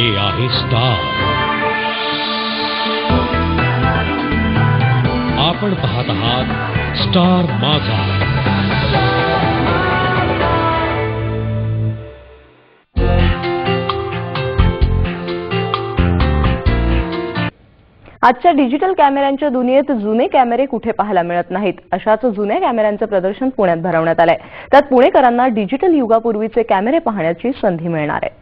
हे आहे स्टार. आपण पाहत आहात स्टार माझा. आजच्या डिजिटल कॅमेऱ्यांच्या दुनियेत जुने कॅमेरे कुठे पाहायला मिळत नाहीत. अशाच जुन्या कॅमेऱ्यांचं प्रदर्शन पुण्यात भरवण्यात आलंय. त्यात पुणेकरांना डिजिटल युगापूर्वीचे कॅमेरे पाहण्याची संधी मिळणार आहे.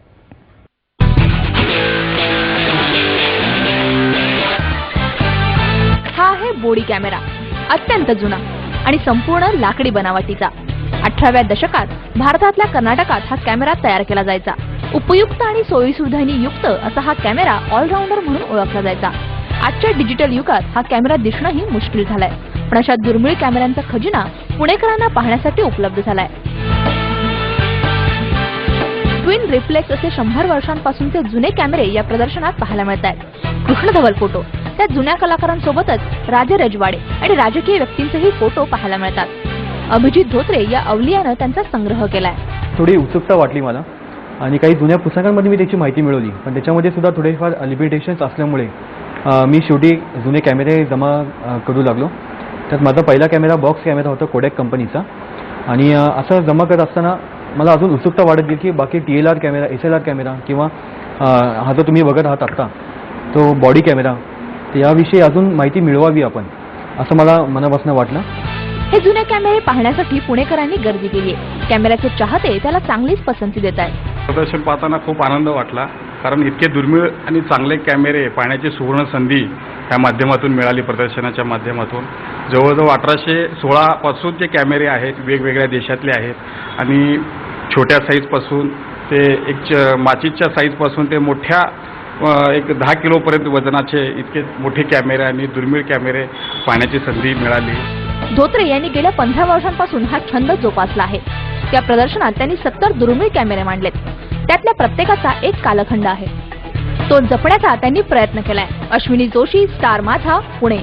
हा आहे बोडी कॅमेरा, अत्यंत जुना आणि संपूर्ण लाकडी बनावटीचा. 18व्या दशकात भारतातल्या कर्नाटकात हा कॅमेरा तयार केला जायचा. उपयुक्त आणि सोयीसुविधांनी युक्त असा हा कॅमेरा ऑलराऊंडर म्हणून ओळखला जायचा. आजच्या डिजिटल युगात हा कॅमेरा दिसणंही मुश्किल झालाय. पण अशा दुर्मिळ कॅमेऱ्यांचा खजिना पुणेकरांना पाहण्यासाठी उपलब्ध झालाय. ट्विन रिफ्लेक्स असे 100 वर्षांपासूनचे जुने कॅमेरे या प्रदर्शनात पाहायला मिळत आहेत. कृष्णधवल फोटो, त्या जुन्या कलाकारांसोबतच राजे रजवाडे आणि राजकीय व्यक्तींचेही फोटो पाहायला मिळतात. अभिजित धोत्रे या अवलियानं त्यांचा संग्रह केलाय. थोडी उत्सुकता वाटली मला आणि काही जुन्या पुस्तकांमध्ये मी त्याची माहिती मिळवली, पण त्याच्यामध्ये सुद्धा थोडेफार लिमिटेशन्स असल्यामुळे मी शेवटी जुने कॅमेरे जमा करू लागलो. त्यात माझा पहिला कॅमेरा बॉक्स कॅमेरा होता कोडॅक कंपनीचा. आणि असं जमा करत असताना मला अजून उत्सुकता वाढत गेली की बाकी TLR कॅमेरा, SLR कॅमेरा किंवा हा जो तुम्ही बघत आहात आत्ता तो बॉडी कॅमेरा, याविषयी अजून माहिती मिळवावी आपण, असं मला मनापासून वाटलं. हे जुने कॅमेरे पाहण्यासाठी पुणेकरांनी गर्दी केली आहे. कॅमेऱ्याचे चाहते त्याला चांगलीच पसंती देत आहेत. प्रदर्शन पाहताना खूप आनंद वाटला, कारण इतके दुर्मिळ आणि चांगले कॅमेरे पाहण्याची सुवर्ण संधी या माध्यमातून मिळाली. प्रदर्शनाच्या माध्यमातून जवळजवळ 1816 पासूनचे कॅमेरे आहेत, वेगवेगळ्या देशातले आहेत आणि छोट्या साईजपासून ते एक माचीच्या साईजपासून ते मोठ्या एक 10 किलोपर्यंत वजनाचे इतके मोठे कॅमेरे आणि दुर्मिळ कॅमेरे पाहण्याची संधी मिळाली. धोत्रे यांनी गेल्या 15 वर्षांपासून हा छंद जोपासला आहे. त्या प्रदर्शनात त्यांनी 70 दुर्मिळ कॅमेरे मांडलेत. त्यातल्या प्रत्येकाचा एक कालखंड आहे. तो जपण्याचा त्यांनी प्रयत्न केलाय. अश्विनी जोशी, स्टार माझा, पुणे.